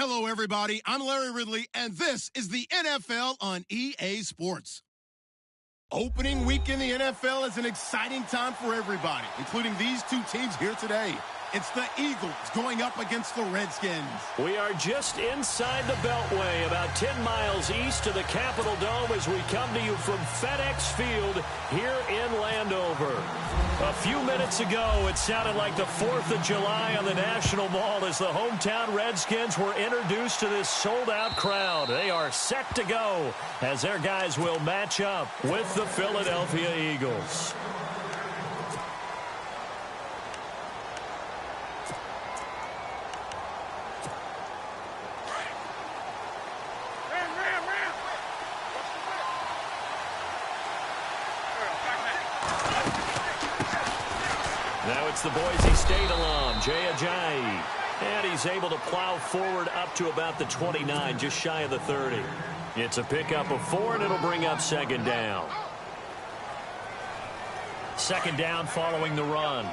Hello, everybody. I'm Larry Ridley, and this is the NFL on EA Sports. Opening week in the NFL is an exciting time for everybody, including these two teams here today. It's the Eagles going up against the Redskins. We are just inside the Beltway, about 10 miles east of the Capitol Dome as we come to you from FedEx Field here in Landover. A few minutes ago, it sounded like the 4th of July on the National Mall as the hometown Redskins were introduced to this sold-out crowd. They are set to go as their guys will match up with the Philadelphia Eagles. It's the Boise State alum, Jay Ajayi. And he's able to plow forward up to about the 29, just shy of the 30. It's a pickup of 4, and it'll bring up second down. Second down following the run.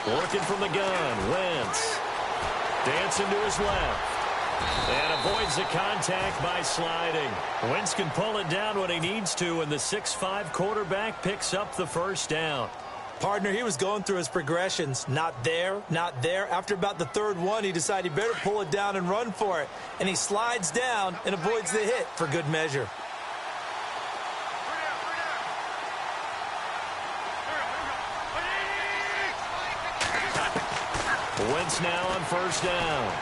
Working from the gun, Wentz. Dancing to his left. And avoids the contact by sliding. Wentz can pull it down when he needs to, and the 6'5" quarterback picks up the first down. Partner, he was going through his progressions. Not there, not there. After about the third one, he decided he better pull it down and run for it. And he slides down and avoids the hit for good measure. Wentz now on first down.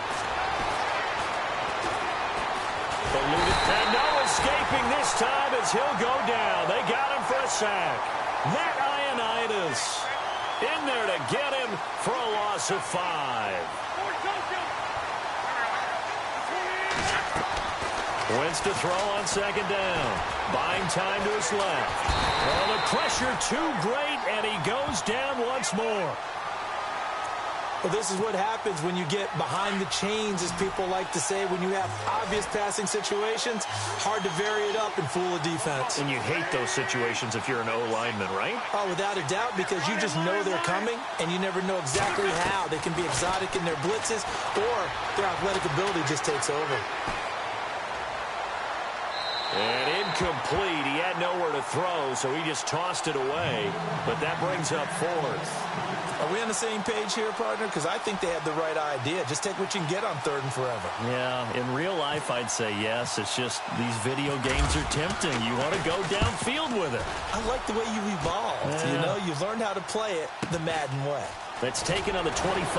And no escaping this time as he'll go down. They got him for a sack. Matt Ioannidis in there to get him for a loss of 5. Wentz to throw on second down. Buying time to his left. Well, the pressure too great, and he goes down once more. Well, this is what happens when you get behind the chains, as people like to say. When you have obvious passing situations, hard to vary it up and fool a defense. And you hate those situations if you're an O-lineman, right? Oh, without a doubt, because you just know they're coming, and you never know exactly how. They can be exotic in their blitzes, or their athletic ability just takes over. And incomplete. He had nowhere to throw, so he just tossed it away. But that brings up 4th. Are we on the same page here, partner? Because I think they had the right idea. Just take what you can get on 3rd and forever. Yeah, in real life, I'd say yes. It's just these video games are tempting. You want to go downfield with it. I like the way you evolved. Yeah. You know, you've learned how to play it the Madden way. That's taken on the 25.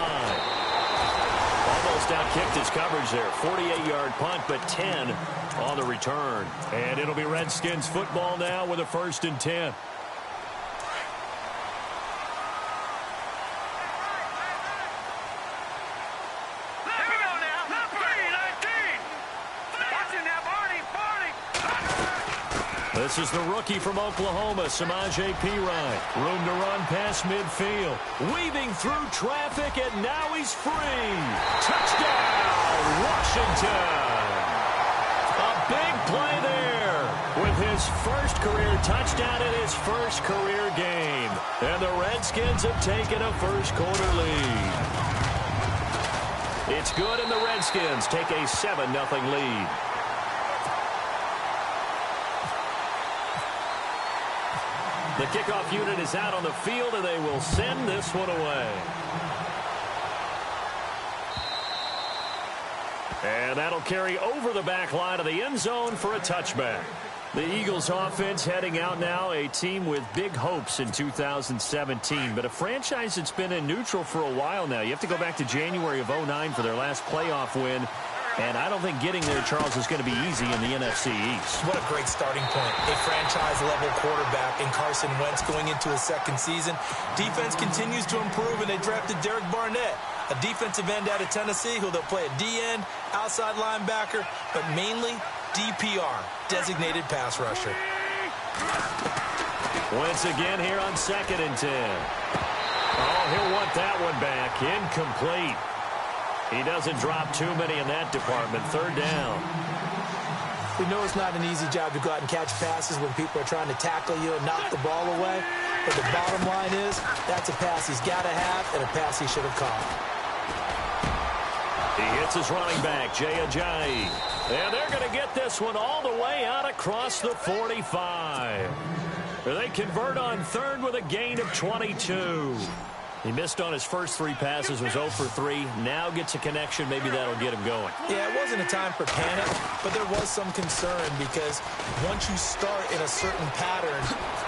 Almost outkicked his coverage there. 48-yard punt, but 10 on the return. And it'll be Redskins football now with a 1st and 10. This is the rookie from Oklahoma, Samaje Perine. Room to run past midfield. Weaving through traffic, and now he's free. Touchdown, Washington. A big play there with his first career touchdown in his first career game. And the Redskins have taken a first-quarter lead. It's good, and the Redskins take a 7-0 lead. The kickoff unit is out on the field, and they will send this one away. And that'll carry over the back line of the end zone for a touchback. The Eagles offense heading out now, a team with big hopes in 2017, but a franchise that's been in neutral for a while now. You have to go back to January of 2009 for their last playoff win. And I don't think getting there, Charles, is going to be easy in the NFC East. What a great starting point. A franchise-level quarterback in Carson Wentz going into his 2nd season. Defense continues to improve, and they drafted Derek Barnett, a defensive end out of Tennessee, who they'll play at D-end, outside linebacker, but mainly DPR, designated pass rusher. Wentz again here on 2nd and 10. Oh, he'll want that one back. Incomplete. He doesn't drop too many in that department. 3rd down. We know it's not an easy job to go out and catch passes when people are trying to tackle you and knock the ball away. But the bottom line is, that's a pass he's got to have and a pass he should have caught. He hits his running back, Jay Ajayi. And they're going to get this one all the way out across the 45. They convert on 3rd with a gain of 22. He missed on his first 3 passes, was 0 for 3. Now gets a connection. Maybe that'll get him going. Yeah, it wasn't a time for panic, but there was some concern because once you start in a certain pattern,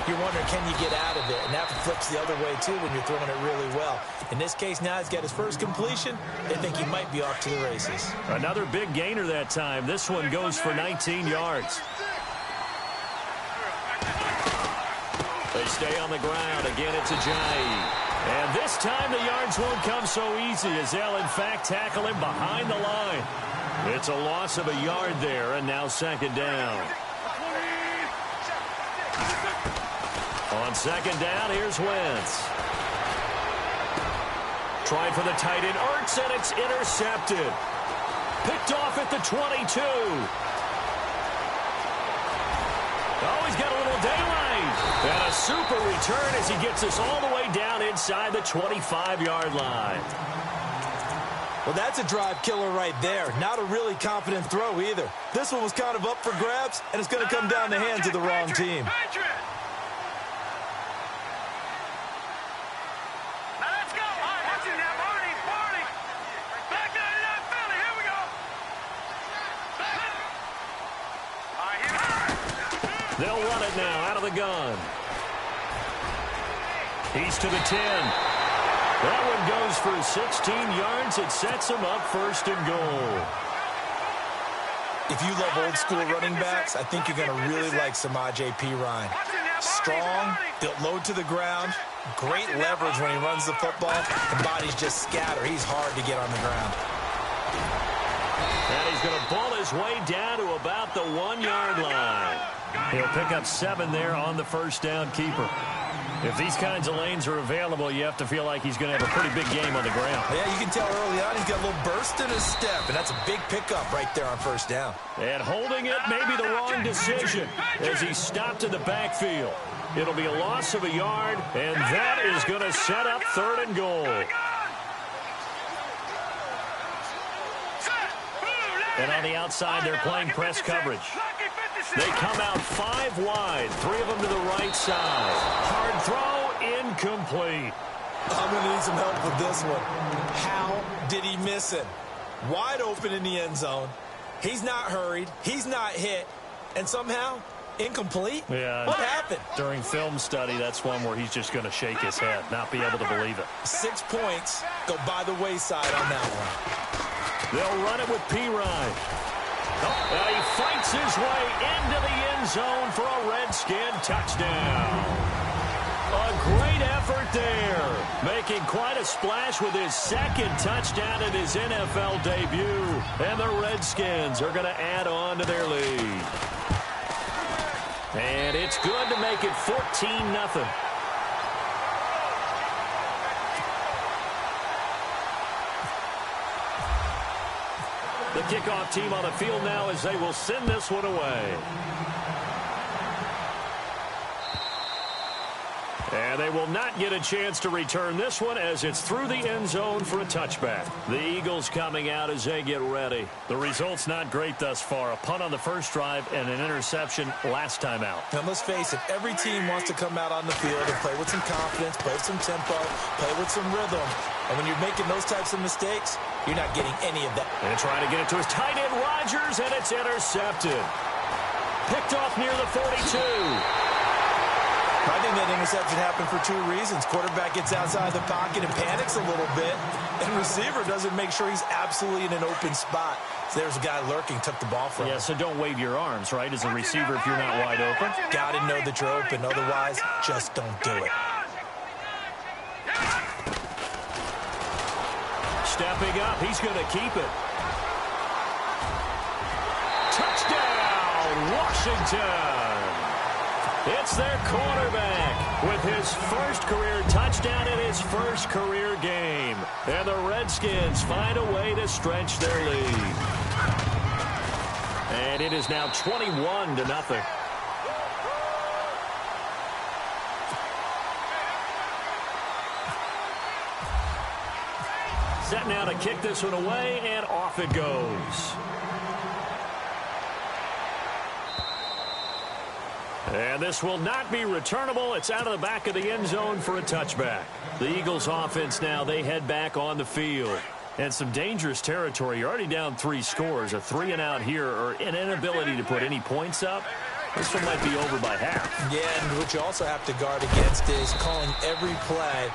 you're wondering, can you get out of it? And that flips the other way, too, when you're throwing it really well. In this case, now he's got his first completion. They think he might be off to the races. Another big gainer that time. This one goes for 19 yards. They stay on the ground. Again, it's Ajayi. And this time the yards won't come so easy as they'll, in fact, tackle him behind the line. It's a loss of a yard there, and now second down. On second down, here's Wentz. Tried for the tight end, Ertz, and it's intercepted. Picked off at the 22. Oh, he's got a little daylight. And a super return as he gets us all the way down inside the 25-yard line. Well, that's a drive killer right there. Not a really confident throw either. This one was kind of up for grabs, and it's going to come down the hands of the wrong team. They'll run it now out of the gun. He's to the 10. That one goes for 16 yards. It sets him up first and goal. If you love old school running backs, I think you're going to really like Samaje Perine. Strong, built low to the ground, great leverage when he runs the football. The bodies just scatter. He's hard to get on the ground. And he's going to ball his way down to about the 1-yard line. He'll pick up 7 there on the first down keeper. If these kinds of lanes are available, you have to feel like he's going to have a pretty big game on the ground. Yeah, you can tell early on he's got a little burst in his step, and that's a big pickup right there on first down. And holding it may be the wrong decision as he stopped in the backfield. It'll be a loss of a yard, and that is going to set up third and goal. And on the outside, they're playing press coverage. They come out 5 wide, 3 of them to the right side. Hard throw, incomplete. I'm going to need some help with this one. How did he miss it? Wide open in the end zone. He's not hurried. He's not hit. And somehow, incomplete? Yeah. What happened? During film study, that's one where he's just going to shake his head, not be able to believe it. 6 points go by the wayside on that one. They'll run it with Perine. Oh, he fights his way into the end zone for a Redskin touchdown. A great effort there. Making quite a splash with his second touchdown in his NFL debut. And the Redskins are going to add on to their lead. And it's good to make it 14-0. The kickoff team on the field now as they will send this one away. And they will not get a chance to return this one as it's through the end zone for a touchback. The Eagles coming out as they get ready. The result's not great thus far. A punt on the first drive and an interception last time out. And let's face it, every team wants to come out on the field and play with some confidence, play with some tempo, play with some rhythm. And when you're making those types of mistakes, you're not getting any of that. And trying to get it to his tight end, Rodgers, and it's intercepted. Picked off near the 42. I think that interception happened for 2 reasons. Quarterback gets outside the pocket and panics a little bit, and receiver doesn't make sure he's absolutely in an open spot. So there's a guy lurking, took the ball from him. Yeah, so don't wave your arms, right, as a receiver if you're not wide open. Got to know that you're open. Otherwise, just don't do it. Stepping up, he's going to keep it. Touchdown, Washington! It's their quarterback with his first career touchdown in his first career game. And the Redskins find a way to stretch their lead. And it is now 21-0. Set now to kick this one away, and off it goes. And this will not be returnable. It's out of the back of the end zone for a touchback. The Eagles offense now, they head back on the field. And some dangerous territory. You're already down 3 scores. A 3-and-out here, or an inability to put any points up. This one might be over by half. Yeah, and what you also have to guard against is calling every play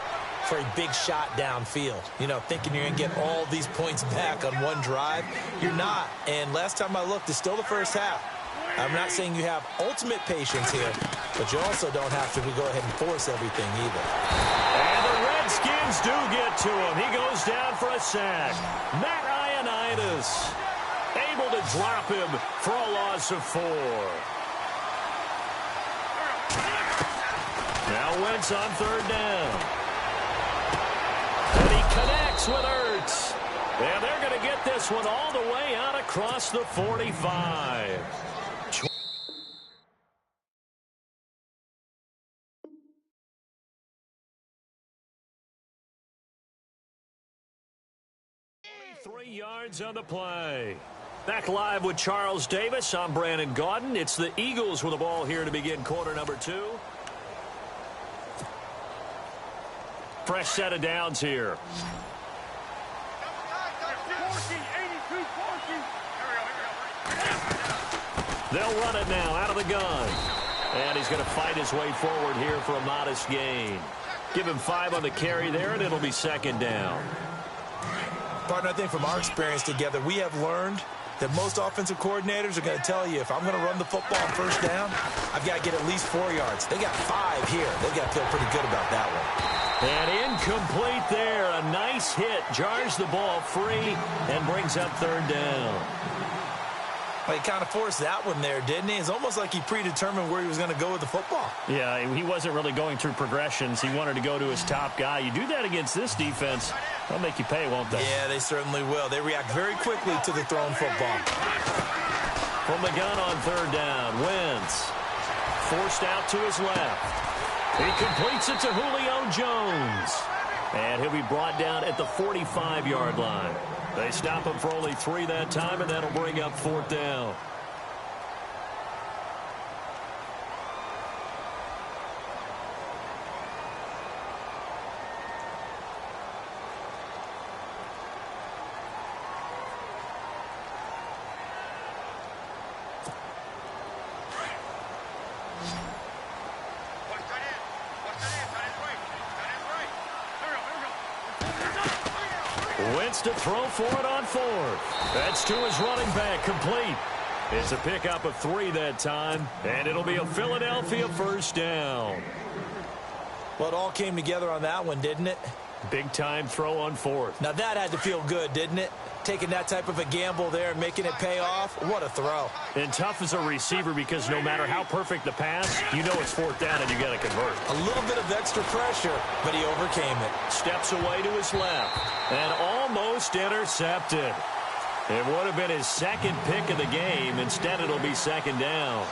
for a big shot downfield. You know, thinking you're going to get all these points back on one drive. You're not. And last time I looked, it's still the first half. I'm not saying you have ultimate patience here, but you also don't have to go ahead and force everything either. And the Redskins do get to him. He goes down for a sack. Matt Ioannidis. able to drop him for a loss of 4. Now Wentz on 3rd down. And he connects with Ertz. And they're going to get this one all the way out across the 45. Three yards on the play. Back live with Charles Davis. I'm Brandon Gaudin. It's the Eagles with the ball here to begin quarter number 2. Fresh set of downs here. They'll run it now out of the gun. And he's going to fight his way forward here for a modest gain. Give him 5 on the carry there, and it'll be 2nd down. Partner, I think from our experience together, we have learned that most offensive coordinators are going to tell you, if I'm going to run the football on 1st down, I've got to get at least 4 yards. They got 5 here. They've got to feel pretty good about that one. And incomplete there. A nice hit. Jars the ball free and brings up 3rd down. Well, he kind of forced that one there, didn't he? It's almost like he predetermined where he was going to go with the football. Yeah, he wasn't really going through progressions. He wanted to go to his top guy. You do that against this defense, they'll make you pay, won't they? Yeah, they certainly will. They react very quickly to the thrown football. From the gun on 3rd down, Wentz forced out to his left. He completes it to Julio Jones. And he'll be brought down at the 45-yard line. They stop him for only 3 that time, and that'll bring up 4th down. Wentz to throw for it on 4th. That's to his running back, complete. It's a pickup of 3 that time, and it'll be a Philadelphia 1st down. Well, it all came together on that one, didn't it? Big-time throw on 4th. Now, that had to feel good, didn't it? Taking that type of a gamble there and making it pay off. What a throw. And tough as a receiver because no matter how perfect the pass, you know it's 4th down and you got to convert. A little bit of extra pressure, but he overcame it. Steps away to his left and almost intercepted. It would have been his 2nd pick of the game. Instead, it'll be 2nd down.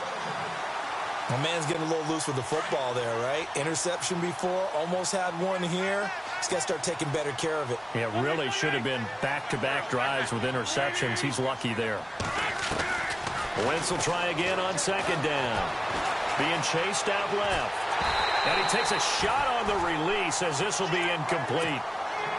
My man's getting a little loose with the football there, right? Interception before, almost had one here. He's got to start taking better care of it. Yeah, really should have been back-to-back drives with interceptions. He's lucky there. Wentz will try again on 2nd down. Being chased out left. And he takes a shot on the release as this will be incomplete.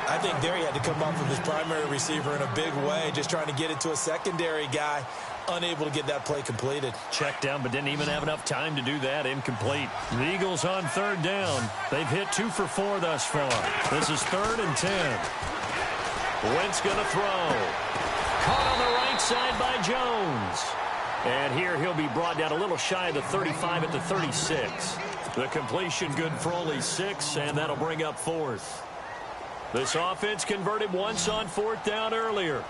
I think there he had to come up with his primary receiver in a big way, just trying to get it to a secondary guy. Unable to get that play completed. Checked down, but didn't even have enough time to do that. Incomplete. The Eagles on 3rd down. They've hit 2 for 4 thus far. This is 3rd and 10. Wentz going to throw. Caught on the right side by Jones. And here he'll be brought down a little shy of the 35 at the 36. The completion good for only 6, and that'll bring up 4th. This offense converted once on 4th down earlier.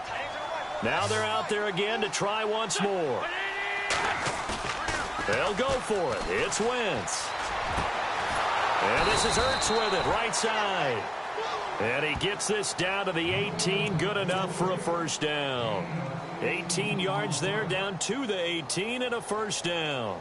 Now they're out there again to try once more. They'll go for it. It's Wentz. And this is Ertz with it, right side. And he gets this down to the 18, good enough for a 1st down. 18 yards there, down to the 18, and a 1st down.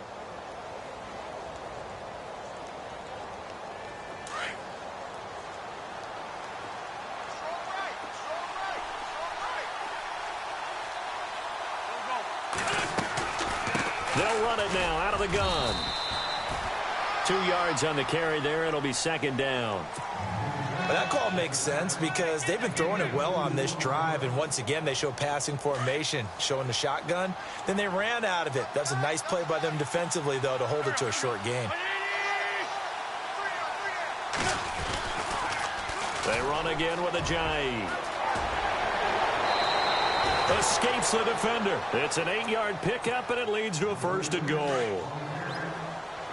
They'll run it now out of the gun. 2 yards on the carry there. It'll be 2nd down. Well, that call makes sense because they've been throwing it well on this drive, and once again they show passing formation, showing the shotgun. Then they ran out of it. That's a nice play by them defensively, though, to hold it to a short gain. They run again with Ajayi. Escapes the defender. It's an 8-yard pickup, and it leads to a 1st and goal.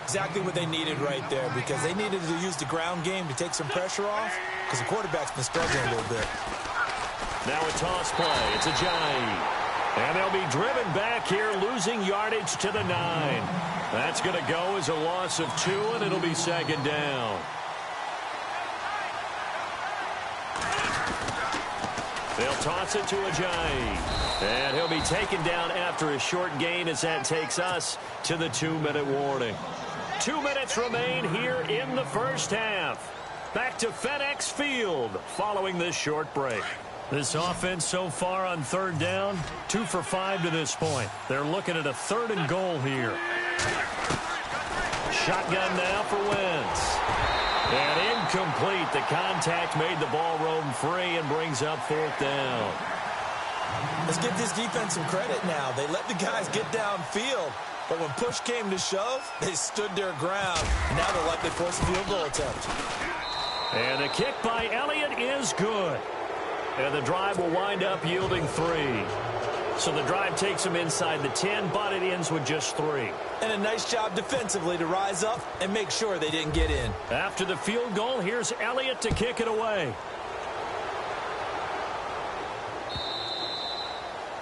Exactly what they needed right there, because they needed to use the ground game to take some pressure off, because the quarterback's been struggling a little bit. Now a toss play. It's Ajayi. And they'll be driven back here, losing yardage to the 9. That's going to go as a loss of 2, and it'll be second down. They'll toss it to Ajayi. And he'll be taken down after a short gain as that takes us to the 2-minute warning. 2 minutes remain here in the first half. Back to FedEx Field following this short break. This offense so far on third down, 2 for 5 to this point. They're looking at a 3rd and goal here. Shotgun now for Wentz. And incomplete. The contact made the ball roam free and brings up 4th down. Let's give this defense some credit now. They let the guys get downfield, but when push came to shove, they stood their ground. And now they're likely forced a field goal attempt. And the kick by Elliott is good. And the drive will wind up yielding 3. So the drive takes them inside the 10, but it ends with just 3. And a nice job defensively to rise up and make sure they didn't get in. After the field goal, here's Elliott to kick it away.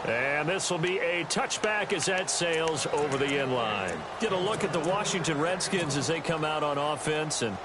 And this will be a touchback as that sails over the end line. Get a look at the Washington Redskins as they come out on offense. And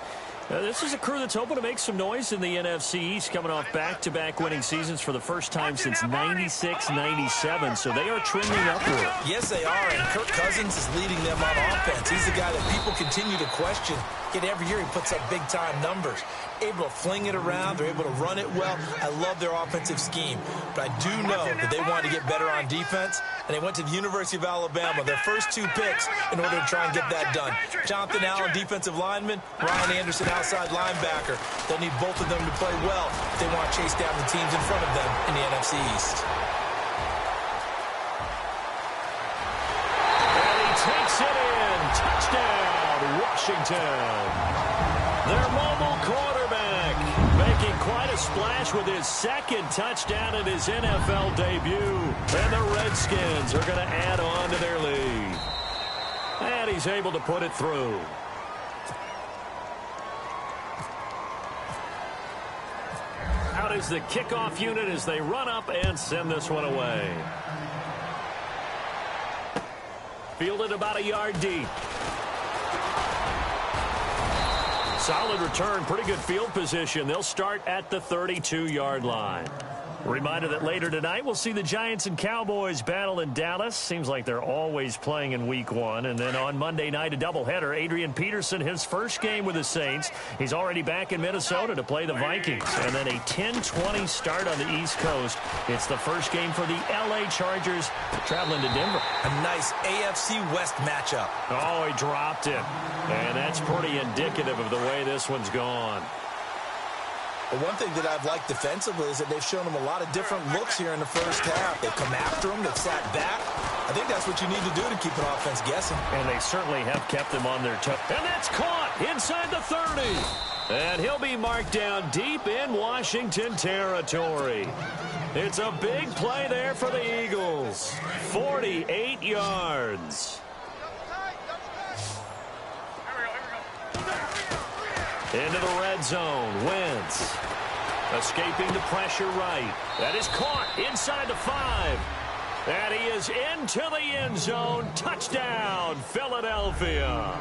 this is a crew that's hoping to make some noise in the NFC East, coming off back-to-back winning seasons for the first time since 96-97. So they are trending upward. Yes, they are, and Kirk Cousins is leading them on offense. He's the guy that people continue to question. Yet every year he puts up big-time numbers. Able to fling it around. They're able to run it well. I love their offensive scheme. But I do know that they want to get better on defense, and they went to the University of Alabama, their first 2 picks, in order to try and get that done. Jonathan Allen, defensive lineman. Ryan Anderson, outside linebacker. They'll need both of them to play well if they want to chase down the teams in front of them in the NFC East. And he takes it in. Touchdown, Washington. Their mobile quarterback making quite a splash with his 2nd touchdown in his NFL debut. And the Redskins are going to add on to their lead. And he's able to put it through. Out is the kickoff unit as they run up and send this one away. Fielded about a yard deep. Solid return, pretty good field position. They'll start at the 32-yard line. Reminder that later tonight we'll see the Giants and Cowboys battle in Dallas. Seems like they're always playing in week 1. And then on Monday night, a doubleheader. Adrian Peterson, his first game with the Saints. He's already back in Minnesota to play the Vikings. And then a 10-20 start on the East Coast. It's the first game for the L.A. Chargers traveling to Denver. A nice AFC West matchup. Oh, he dropped it. And that's pretty indicative of the way this one's gone. But one thing that I've liked defensively is that they've shown them a lot of different looks here in the first half. They've come after them. They've sat back. I think that's what you need to do to keep an offense guessing. And they certainly have kept them on their toes. And that's caught inside the 30. And he'll be marked down deep in Washington territory. It's a big play there for the Eagles. 48 yards. Into the red zone. Wentz escaping the pressure right. That is caught inside the 5. And he is into the end zone. Touchdown, Philadelphia.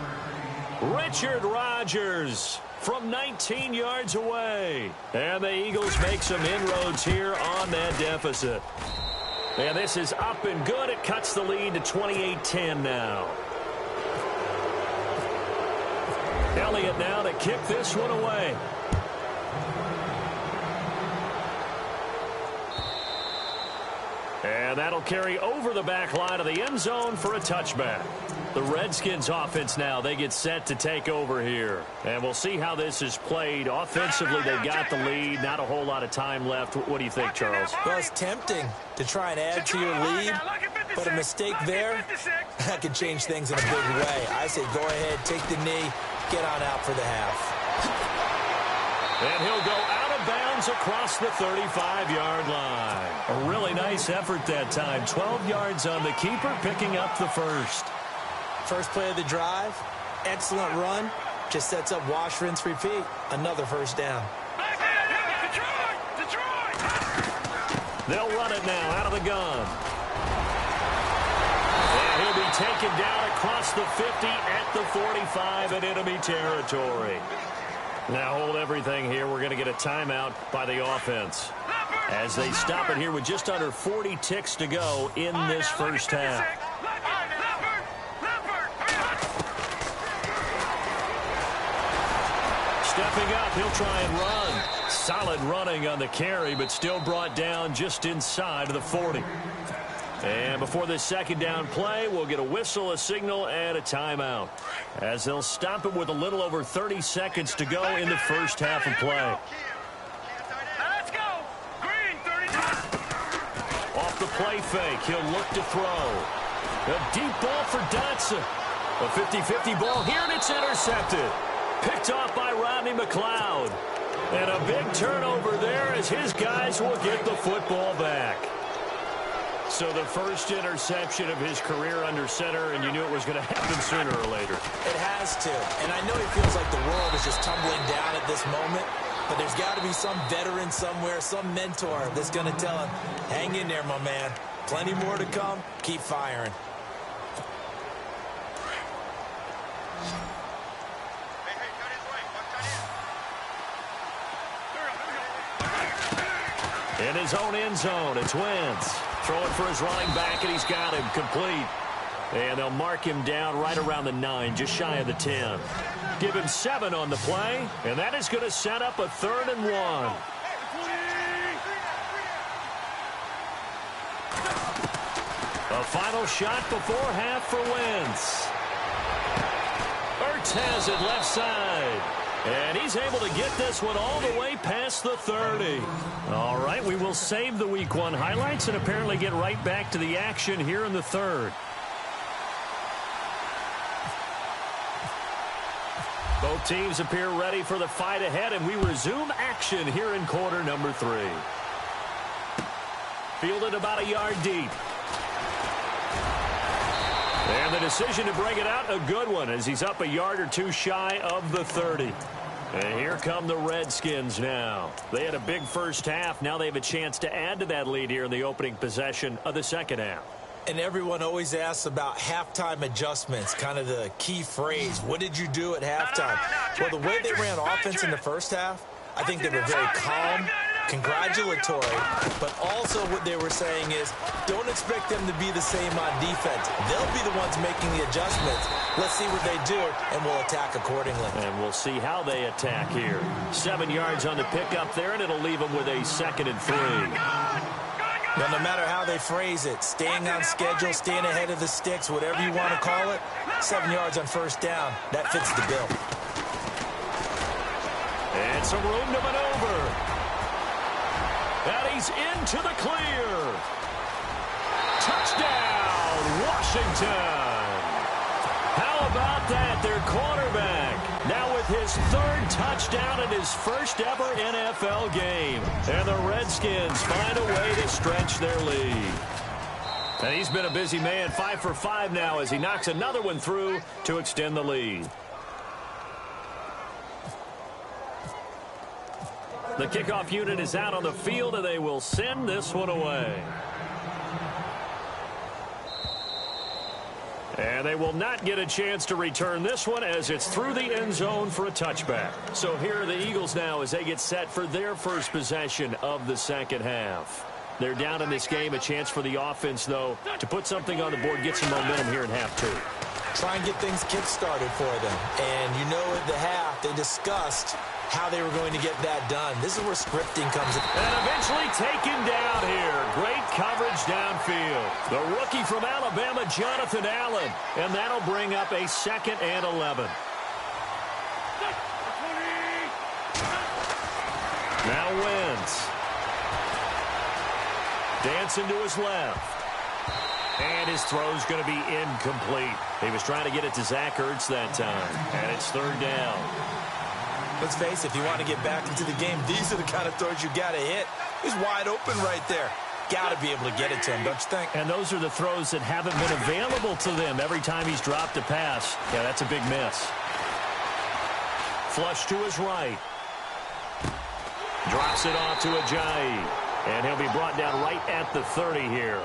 Richard Rodgers from 19 yards away. And the Eagles make some inroads here on that deficit. And this is up and good. It cuts the lead to 28-10 now. Elliott now to kick this one away. And that'll carry over the back line of the end zone for a touchback. The Redskins offense now, they get set to take over here. And we'll see how this is played. Offensively, they've got the lead. Not a whole lot of time left. What do you think, Charles? Well, it's tempting to try and add to your lead. But a mistake there, that could change things in a big way. I say go ahead, take the knee, get on out for the half. And he'll go out of bounds across the 35-yard line. A really nice effort that time. 12 yards on the keeper, picking up the first. First play of the drive, excellent run. Just sets up wash, rinse, repeat. Another first down. They'll run it now out of the gun. be taken down across the 50 at the 45 in enemy territory. Now hold everything here. We're going to get a timeout by the offense as they stop it here with just under 40 ticks to go in this first half. Stepping up, he'll try and run. Solid running on the carry, but still brought down just inside of the 40. And before this second down play, we'll get a whistle, a signal, and a timeout, as they'll stop it with a little over 30 seconds to go in the first half of play. Let's go. Green, 30. Off the play fake, he'll look to throw. A deep ball for Dotson. A 50-50 ball here, and it's intercepted. Picked off by Rodney McLeod. And a big turnover there as his guys will get the football back. So the first interception of his career under center, and you knew it was going to happen sooner or later. It has to. And I know he feels like the world is just tumbling down at this moment, but there's got to be some veteran somewhere, some mentor that's going to tell him, hang in there, my man. Plenty more to come. Keep firing. In his own end zone, it's Wentz. Throwing for his running back, and he's got him complete. And they'll mark him down right around the 9, just shy of the 10. Give him 7 on the play, and that is going to set up a 3rd and 1. A final shot before half for Wentz. Ertz has it left side. And he's able to get this one all the way past the 30. All right, we will save the Week 1 highlights and apparently get right back to the action here in the 3rd. Both teams appear ready for the fight ahead, and we resume action here in quarter number 3. Fielded about a yard deep. And the decision to bring it out, a good one, as he's up a yard or 2 shy of the 30. And here come the Redskins now. They had a big first half. Now they have a chance to add to that lead here in the opening possession of the second half. And everyone always asks about halftime adjustments, kind of the key phrase. What did you do at halftime? Well, the way they ran offense in the first half, I think they were very calm, congratulatory, but also what they were saying is don't expect them to be the same on defense. They'll be the ones making the adjustments. Let's see what they do, and we'll attack accordingly. And we'll see how they attack here. 7 yards on the pickup there, and it'll leave them with a 2nd and 3. Now, no matter how they phrase it, staying on schedule, staying ahead of the sticks, whatever you want to call it, 7 yards on first down, that fits the bill. And some room to maneuver. And he's into the clear. Touchdown, Washington. How about that? Their quarterback now with his 3rd touchdown in his first ever NFL game. And the Redskins find a way to stretch their lead. And he's been a busy man, 5 for 5 now as he knocks another one through to extend the lead. The kickoff unit is out on the field, and they will send this one away. And they will not get a chance to return this one as it's through the end zone for a touchback. So here are the Eagles now as they get set for their first possession of the second half. They're down in this game. A chance for the offense, though, to put something on the board, get some momentum here in half 2. Try and get things kick-started for them. And you know at the half they discussed how they were going to get that done. This is where scripting comes in. And eventually taken down here. Great coverage downfield. The rookie from Alabama, Jonathan Allen. And that'll bring up a 2nd and 11. Now Wentz. Dancing to his left. And his throw's going to be incomplete. He was trying to get it to Zach Ertz that time. And it's 3rd down. Let's face it, if you want to get back into the game, these are the kind of throws you got to hit. He's wide open right there. Got to be able to get it to him, don't you think? And those are the throws that haven't been available to them every time he's dropped a pass. Yeah, that's a big miss. Flush to his right. Drops it off to Ajayi. And he'll be brought down right at the 30 here.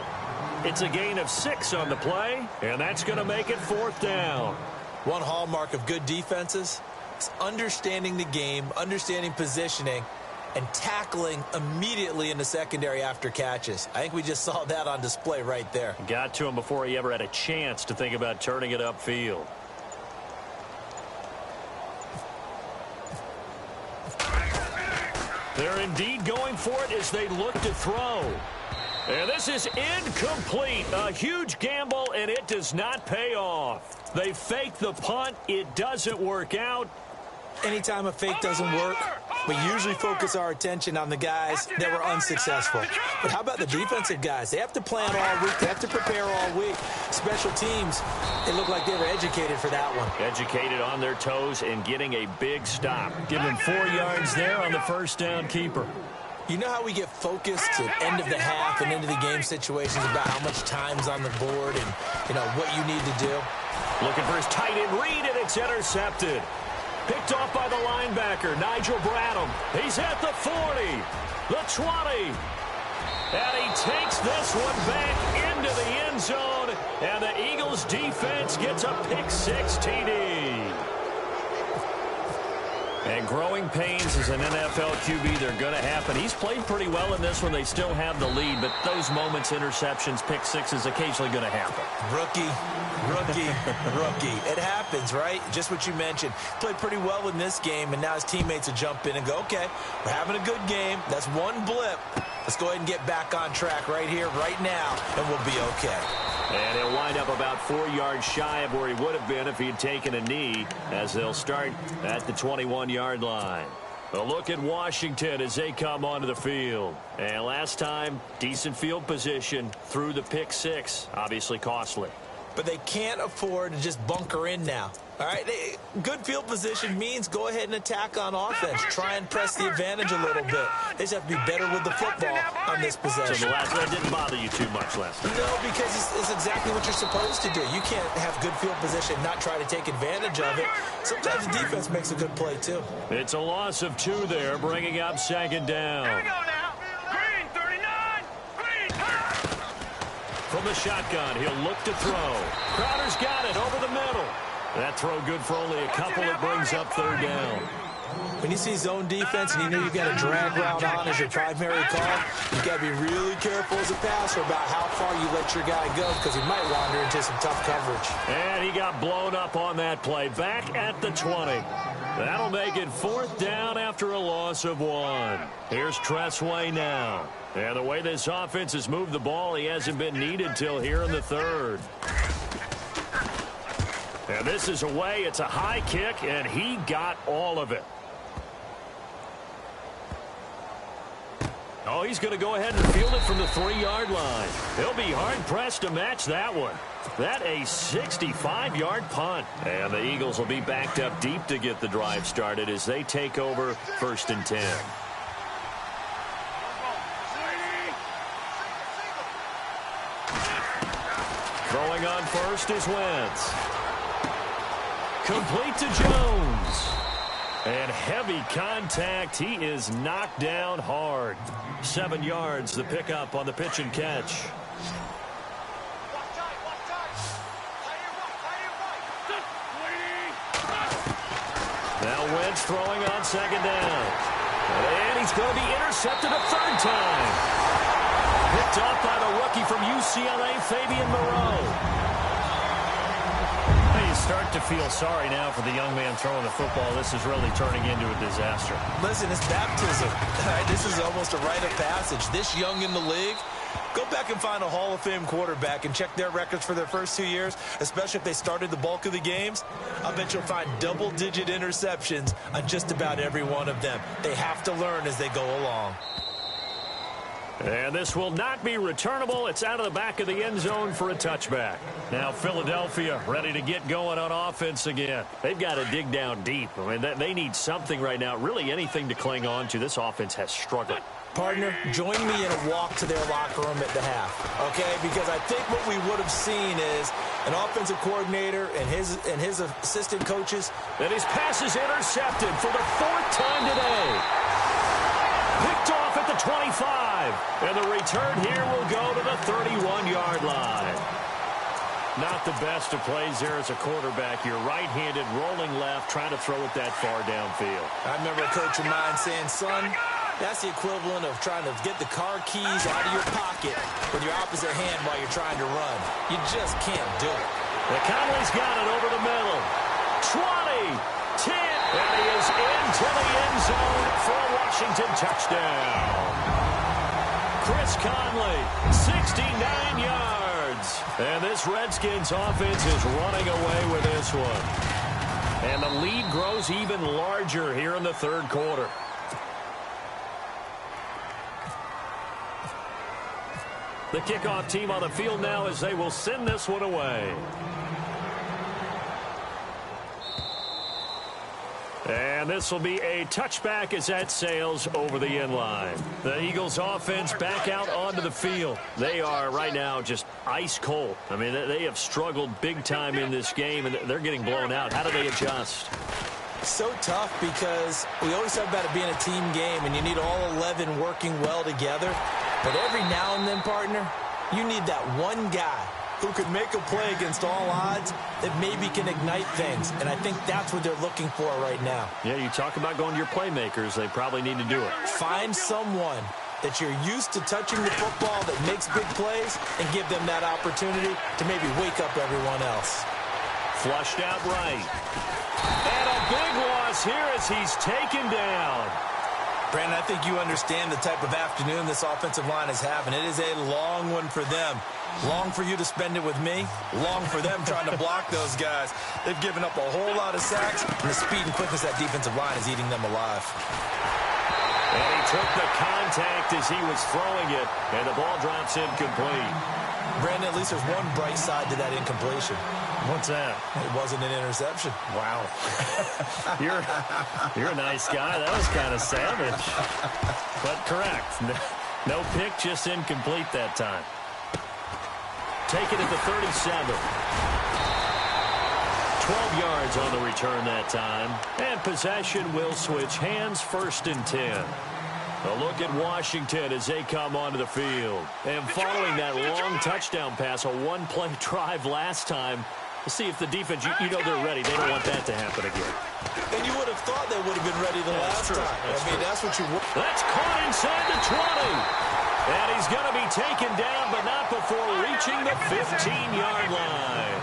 It's a gain of 6 on the play, and that's going to make it 4th down. One hallmark of good defenses is understanding the game, understanding positioning, and tackling immediately in the secondary after catches. I think we just saw that on display right there. Got to him before he ever had a chance to think about turning it upfield. They're indeed going for it as they look to throw. And this is incomplete. A huge gamble, and it does not pay off. They fake the punt. It doesn't work out. Anytime a fake doesn't work, we usually focus our attention on the guys that were unsuccessful. But how about the defensive guys? They have to plan all week. They have to prepare all week. Special teams, they look like they were educated for that one. Educated on their toes and getting a big stop. Give them 4 yards there on the first down keeper. You know how we get focused at end of the half and into the game situations about how much time's on the board and, what you need to do? Looking for his tight end read, and it's intercepted. Picked off by the linebacker, Nigel Bradham. He's at the 40, the 20. And he takes this one back into the end zone. And the Eagles defense gets a pick-6 TD. And growing pains as an NFL QB, they're going to happen. He's played pretty well in this one. They still have the lead, but those moments, interceptions, pick-6 is occasionally going to happen. Rookie. It happens, right? Just what you mentioned. Played pretty well in this game, and now his teammates will jump in and go, okay, we're having a good game. That's one blip. Let's go ahead and get back on track right here, right now, and we'll be okay. And he'll wind up about 4 yards shy of where he would have been if he had taken a knee, as they'll start at the 21-yard line. A look at Washington as they come onto the field. And last time, decent field position through the pick-6. Obviously costly. But they can't afford to just bunker in now. All right, good field position means go ahead and attack on offense. Try and press the advantage a little bit. They just have to be better with the football on this possession. So that didn't bother you too much last time? No, because it's exactly what you're supposed to do. You can't have good field position and not try to take advantage of it. Sometimes the defense makes a good play, too. It's a loss of 2 there, bringing up 2nd down. Here we go now. Green, 39. Green, From the shotgun, he'll look to throw. Crowder's got it over the middle. That throw good for only a couple. It brings up 3rd down. When you see zone defense and you know you've got a drag route on as your primary call, you've got to be really careful as a passer about how far you let your guy go because he might wander into some tough coverage. And he got blown up on that play. Back at the 20. That'll make it 4th down after a loss of 1. Here's Tressway now. And the way this offense has moved the ball, he hasn't been needed till here in the 3rd. And this is away. It's a high kick, and he got all of it. Oh, he's going to go ahead and field it from the 3-yard line. He'll be hard-pressed to match that one. That a 65-yard punt. And the Eagles will be backed up deep to get the drive started as they take over 1st and 10. Throwing on first is Wentz. Complete to Jones. And heavy contact. He is knocked down hard. 7 yards, the pickup on the pitch and catch. Now Wentz throwing on 2nd down. And he's going to be intercepted a 3rd time. Picked off by the rookie from UCLA, Fabian Moreau. Start to feel sorry now for the young man throwing the football. This is really turning into a disaster. Listen, it's baptism. This is almost a rite of passage. This young in the league, go back and find a Hall of Fame quarterback and check their records for their first 2 years, especially if they started the bulk of the games. I bet you'll find double-digit interceptions on just about every one of them. They have to learn as they go along. And this will not be returnable. It's out of the back of the end zone for a touchback. Now Philadelphia ready to get going on offense again. They've got to dig down deep. I mean, they need something right now, really anything to cling on to. This offense has struggled. Partner, join me in a walk to their locker room at the half, okay? Because I think what we would have seen is an offensive coordinator and his assistant coaches. And his pass is intercepted for the 4th time today. Picked off at the 25. And the return here will go to the 31-yard line. Not the best of plays there as a quarterback. You're right-handed, rolling left, trying to throw it that far downfield. I remember a coach of mine saying, son, that's the equivalent of trying to get the car keys out of your pocket with your opposite hand while you're trying to run. You just can't do it. The Conley's got it over the middle. 20, 10, and he is into the end zone for a Washington touchdown. Chris Conley, 69 yards. And this Redskins offense is running away with this one. And the lead grows even larger here in the third quarter. The kickoff team on the field now as they will send this one away. And this will be a touchback as that sails over the end line. The Eagles offense back out onto the field. They are right now just ice cold. I mean, they have struggled big time in this game, and they're getting blown out. How do they adjust? So tough because we always talk about it being a team game, and you need all 11 working well together. But every now and then, partner, you need that one guy who could make a play against all odds that maybe can ignite things. And I think that's what they're looking for right now. Yeah, you talk about going to your playmakers. They probably need to do it. Find someone that you're used to touching the football that makes big plays and give them that opportunity to maybe wake up everyone else. Flushed out right. And a big loss here as he's taken down. Brandon, I think you understand the type of afternoon this offensive line is having. It is a long one for them. Long for you to spend it with me. Long for them trying to block those guys. They've given up a whole lot of sacks, and the speed and quickness of that defensive line is eating them alive. And he took the contact as he was throwing it, and the ball drops incomplete. Brandon, at least there's one bright side to that incompletion. What's that? It wasn't an interception. Wow. You're a nice guy. That was kind of savage. But correct. No pick, just incomplete that time. Take it at the 37. 12 yards on the return that time. And possession will switch hands, 1st and 10. A look at Washington as they come onto the field. And following that long touchdown pass, a one-play drive last time, to see if the defense, you know they're ready. They don't want that to happen again. And you would have thought they would have been ready the last time. That's what you would. That's caught inside the 20. And he's going to be taken down, but not before reaching the 15-yard line.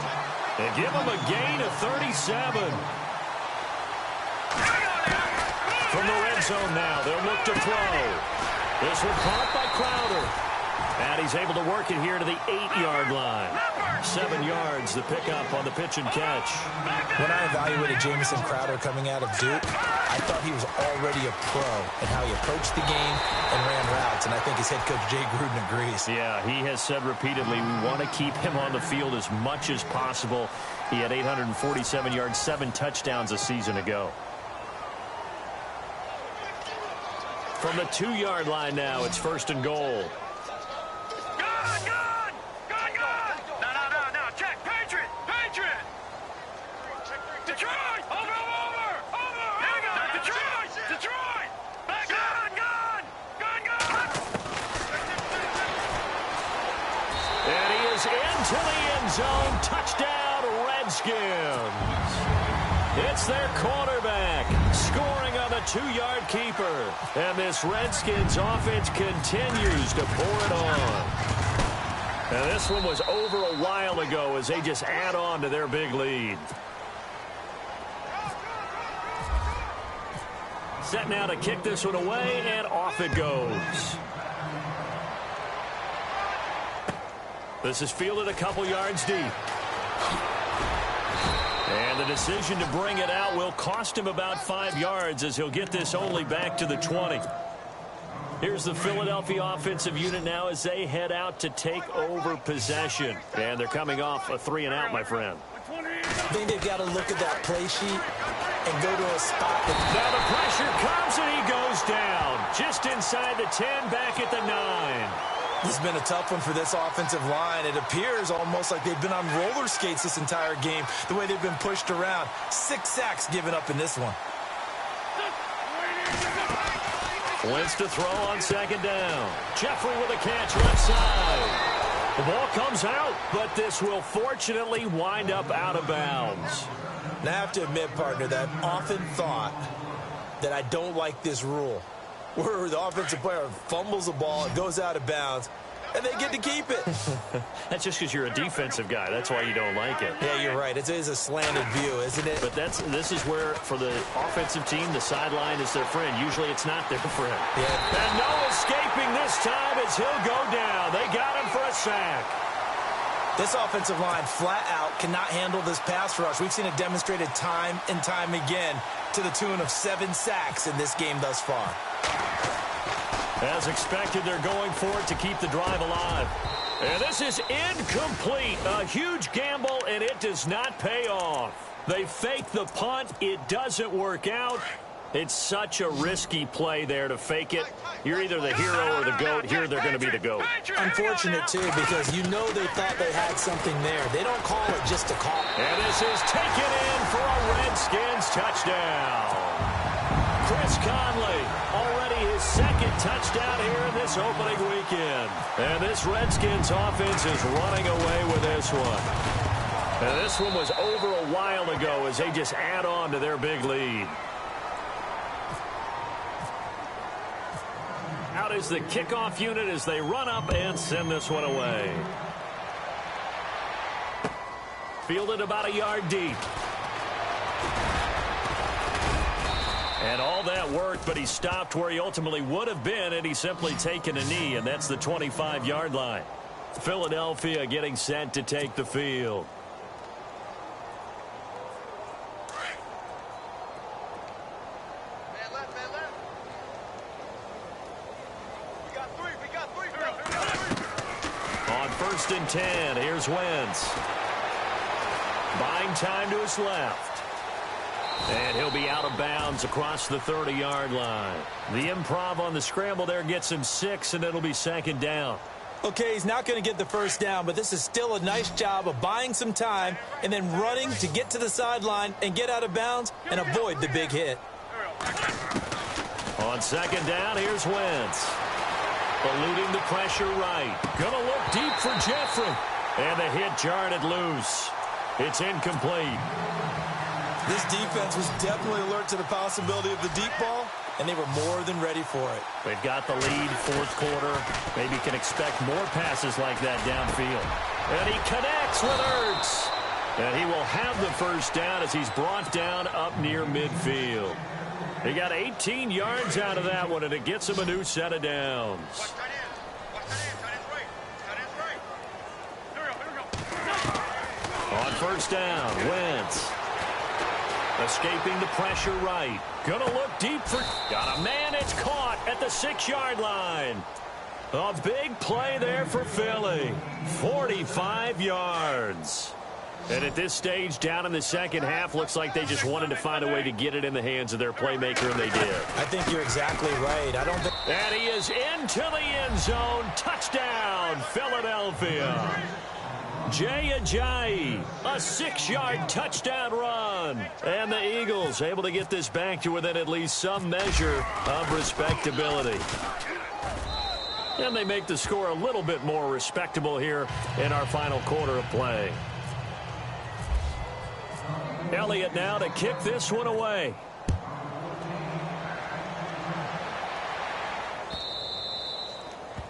They give him a gain of 37. From the red zone now, they'll look to throw. This one caught by Crowder. And he's able to work it here to the 8-yard line. 7 yards, the pickup on the pitch and catch. When I evaluated Jamison Crowder coming out of Duke, I thought he was already a pro in how he approached the game and ran routes, and I think his head coach Jay Gruden agrees. Yeah, he has said repeatedly we want to keep him on the field as much as possible. He had 847 yards, 7 touchdowns a season ago. From the 2-yard line now, it's 1st and goal. To the end zone, touchdown, Redskins. It's their quarterback scoring on the 2-yard keeper. And this Redskins offense continues to pour it on. And this one was over a while ago as they just add on to their big lead. Set now to kick this one away, and off it goes. This is fielded a couple yards deep. And the decision to bring it out will cost him about 5 yards as he'll get this only back to the 20. Here's the Philadelphia offensive unit now as they head out to take over possession. And they're coming off a 3-and-out, my friend. I think they've got to look at that play sheet and go to a spot. Now the pressure comes and he goes down. Just inside the 10, back at the 9. This has been a tough one for this offensive line. It appears almost like they've been on roller skates this entire game, the way they've been pushed around. 6 sacks given up in this one. Wentz to throw on second down. Jeffrey with a catch left side. The ball comes out, but this will fortunately wind up out of bounds. Now, I have to admit, partner, that I've often thought that I don't like this rule, where the offensive player fumbles the ball, it goes out of bounds, and they get to keep it. That's just because you're a defensive guy. That's why you don't like it. Yeah, you're right. It is a slanted view, isn't it? But this is where, for the offensive team, the sideline is their friend. Usually it's not their friend. Yeah. And no escaping this time as he'll go down. They got him for a sack. This offensive line flat out cannot handle this pass rush. We've seen it demonstrated time and time again to the tune of 7 sacks in this game thus far. As expected, they're going for it to keep the drive alive. And this is incomplete. A huge gamble, and it does not pay off. They fake the punt. It doesn't work out. It's such a risky play there to fake it. You're either the hero or the GOAT. Here, they're going to be the GOAT. Unfortunate, too, because you know they thought they had something there. They don't call it just to call. And this is taken in for a Redskins touchdown. Chris Conley, already his second touchdown here in this opening weekend. And this Redskins offense is running away with this one. And this one was over a while ago as they just add on to their big lead. Out is the kickoff unit as they run up and send this one away. Fielded about a yard deep. And all that worked, but he stopped where he ultimately would have been had he simply taken a knee, and that's the 25-yard line. Philadelphia getting set to take the field. On 1st and 10, here's Wentz. Buying time to his left. And he'll be out of bounds across the 30-yard line. The improv on the scramble there gets him 6, and it'll be second down. Okay, he's not going to get the first down, but this is still a nice job of buying some time and then running to get to the sideline and get out of bounds and avoid the big hit. On second down, here's Wentz. Eluding the pressure right. Gonna look deep for Jeffrey. And the hit jarred it loose. It's incomplete. This defense was definitely alert to the possibility of the deep ball, and they were more than ready for it. They've got the lead, 4th quarter. Maybe can expect more passes like that downfield. And he connects with Ertz. And he will have the first down as he's brought down up near midfield. He got 18 yards out of that one, and it gets him a new set of downs. On 1st down, Wentz. Escaping the pressure right. Gonna look deep for... Got a man, it's caught at the 6-yard line. A big play there for Philly. 45 yards. And at this stage, down in the second half, looks like they just wanted to find a way to get it in the hands of their playmaker, and they did. I think you're exactly right. I don't think... And he is into the end zone. Touchdown, Philadelphia. Jay Ajayi, a 6-yard touchdown run. And the Eagles able to get this back to within at least some measure of respectability. And they make the score a little bit more respectable here in our final quarter of play. Elliott now to kick this one away.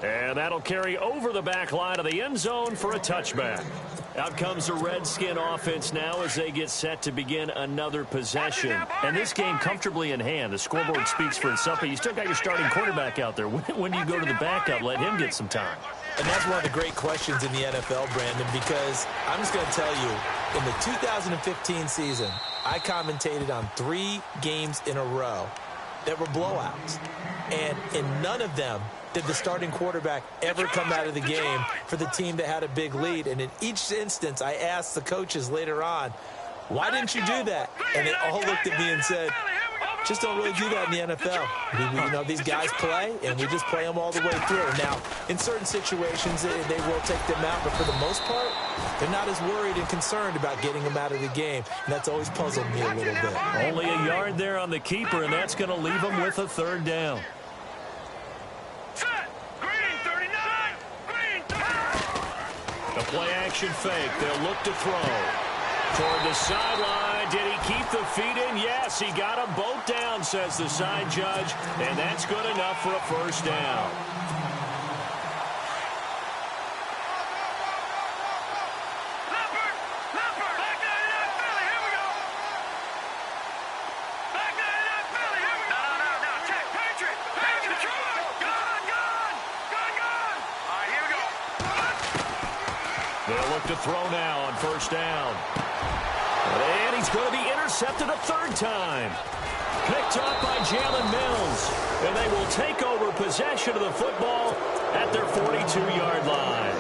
And that'll carry over the back line of the end zone for a touchback. Out comes the Redskin offense now as they get set to begin another possession. And this game comfortably in hand. The scoreboard speaks for itself, but you still got your starting quarterback out there. When do you go to the backup? Let him get some time. And that's one of the great questions in the NFL, Brandon, because I'm just going to tell you, in the 2015 season, I commentated on 3 games in a row that were blowouts. And in none of them did the starting quarterback ever come out of the game for the team that had a big lead. And in each instance, I asked the coaches later on, why didn't you do that? And they all looked at me and said, just don't really do that in the NFL. You know, these guys play, and we just play them all the way through. Now, in certain situations, they will take them out, but for the most part, they're not as worried and concerned about getting them out of the game, and that's always puzzled me a little bit. Only a yard there on the keeper, and that's going to leave them with a 3rd down. Play-action fake. They'll look to throw. Toward the sideline. Did he keep the feet in? Yes, he got them both down, says the side judge. And that's good enough for a first down. They'll look to throw now on first down. And he's going to be intercepted a third time. Picked up by Jalen Mills. And they will take over possession of the football at their 42-yard line.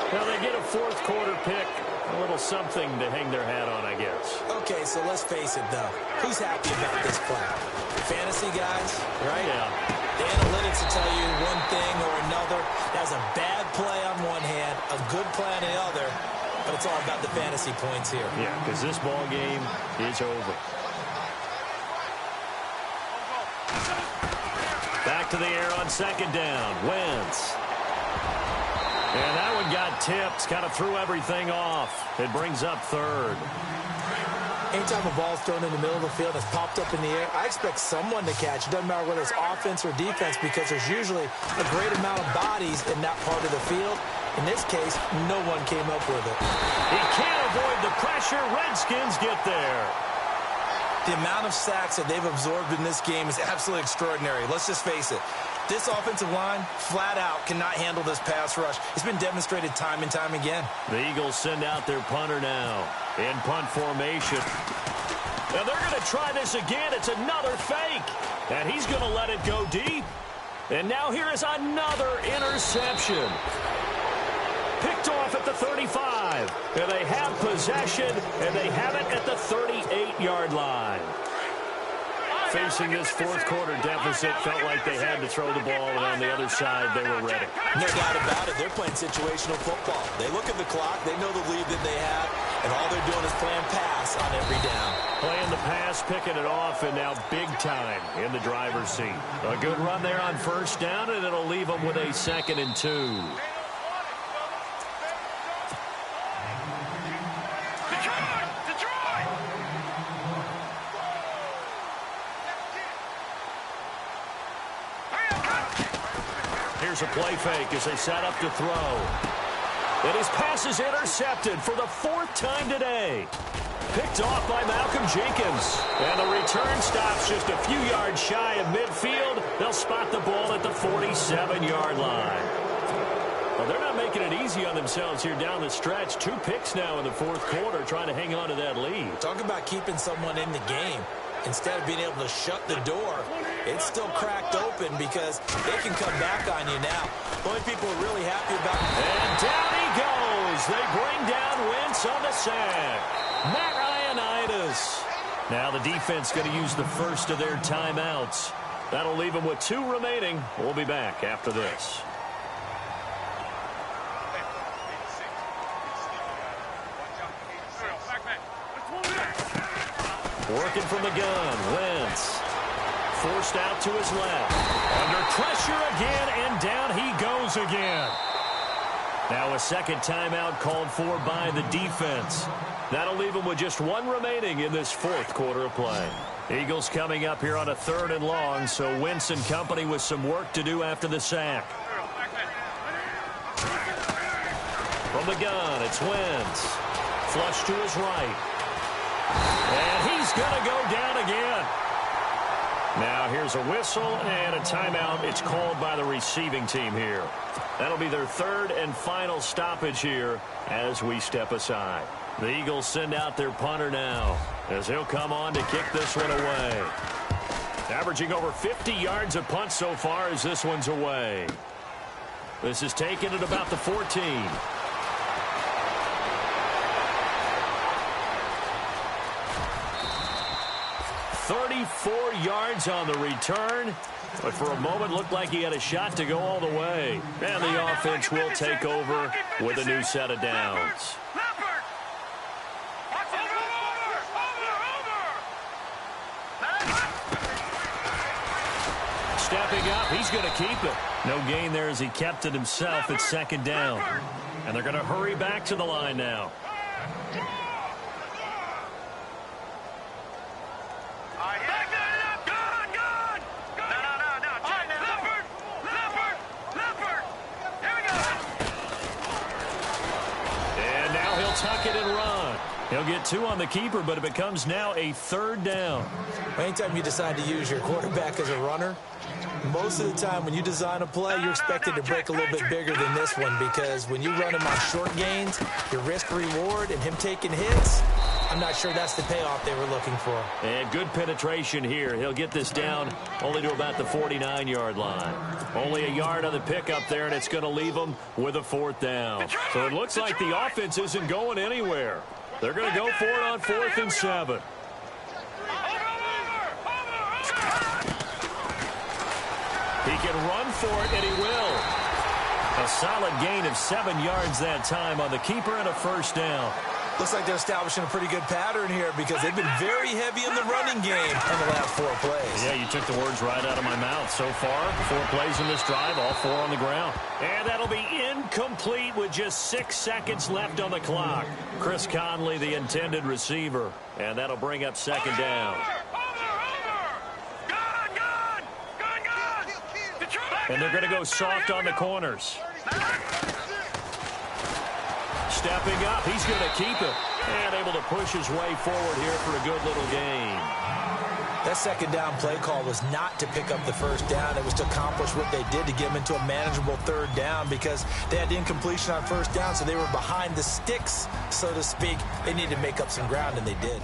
Now they get a fourth quarter pick. A little something to hang their hat on, I guess. Okay, so let's face it, though. Who's happy about this play? Fantasy guys, right? Yeah. The analytics will tell you one thing or another. That's a bad play on one hand, a good play on the other, but it's all about the fantasy points here. Yeah, because this ball game is over. Back to the air on second down. Wentz. And that one got tipped. Kind of threw everything off. It brings up third. Anytime a ball's thrown in the middle of the field that's popped up in the air, I expect someone to catch. It doesn't matter whether it's offense or defense because there's usually a great amount of bodies in that part of the field. In this case, no one came up with it. He can't avoid the pressure. Redskins get there. The amount of sacks that they've absorbed in this game is absolutely extraordinary. Let's just face it. This offensive line, flat out, cannot handle this pass rush. It's been demonstrated time and time again. The Eagles send out their punter now in punt formation. Now they're going to try this again. It's another fake. And he's going to let it go deep. And now here is another interception. Picked off at the 35. And they have possession, and they have it at the 38-yard line. Facing this fourth quarter deficit, felt like they had to throw the ball, and on the other side, they were ready. No doubt about it. They're playing situational football. They look at the clock. They know the lead that they have, and all they're doing is playing pass on every down. Playing the pass, picking it off, and now big time in the driver's seat. A good run there on first down, and it'll leave them with a 2nd and 2. Here's a play fake as they set up to throw. And his pass is intercepted for the 4th time today. Picked off by Malcolm Jenkins. And the return stops just a few yards shy of midfield. They'll spot the ball at the 47-yard line. Well, they're not making it easy on themselves here down the stretch. 2 picks now in the fourth quarter trying to hang on to that lead. Talk about keeping someone in the game. Instead of being able to shut the door, it's still cracked open because they can come back on you now. The only people are really happy about it. And down he goes. They bring down Wentz on the sack. Matt Ioannidis. Now the defense going to use the first of their timeouts. That'll leave them with 2 remaining. We'll be back after this. Working from the gun, Wentz. Forced out to his left. Under pressure again, and down he goes again. Now a second timeout called for by the defense. That'll leave him with just 1 remaining in this fourth quarter of play. Eagles coming up here on a 3rd and long, so Wentz and company with some work to do after the sack. From the gun, it's Wentz. Flush to his right. And he's going to go down again. Now here's a whistle and a timeout. It's called by the receiving team here. That'll be their 3rd and final stoppage here as we step aside. The Eagles send out their punter now as he'll come on to kick this one away. Averaging over 50 yards a punt so far as this one's away. This is taken at about the 14. 34 yards on the return, but for a moment looked like he had a shot to go all the way. And the offense will take over with a new set of downs. Stepping up, he's going to keep it. No gain there as he kept it himself at 2nd down. And they're going to hurry back to the line now. And now he'll tuck it and run. He'll get 2 on the keeper, but it becomes now a 3rd down. Anytime you decide to use your quarterback as a runner, most of the time when you design a play, you're expected to break a little bit bigger than this one, because when you run him on short gains, your risk-reward and him taking hits, I'm not sure that's the payoff they were looking for. And good penetration here. He'll get this down only to about the 49-yard line. Only a yard on the pickup there, and it's going to leave them with a 4th down. So it looks like the offense isn't going anywhere. They're going to go for it on 4th and 7. He can run for it, and he will. A solid gain of 7 yards that time on the keeper and a 1st down. Looks like they're establishing a pretty good pattern here, because they've been very heavy in the running game on the last 4 plays. Yeah, you took the words right out of my mouth. So far, 4 plays in this drive, all 4 on the ground. And that'll be incomplete with just 6 seconds left on the clock. Chris Conley, the intended receiver. And that'll bring up 2nd down. And they're going to go soft on the corners. Stepping up, he's going to keep it. And able to push his way forward here for a good little gain. That 2nd down play call was not to pick up the 1st down. It was to accomplish what they did to get them into a manageable 3rd down, because they had the incompletion on 1st down, so they were behind the sticks, so to speak. They needed to make up some ground, and they did.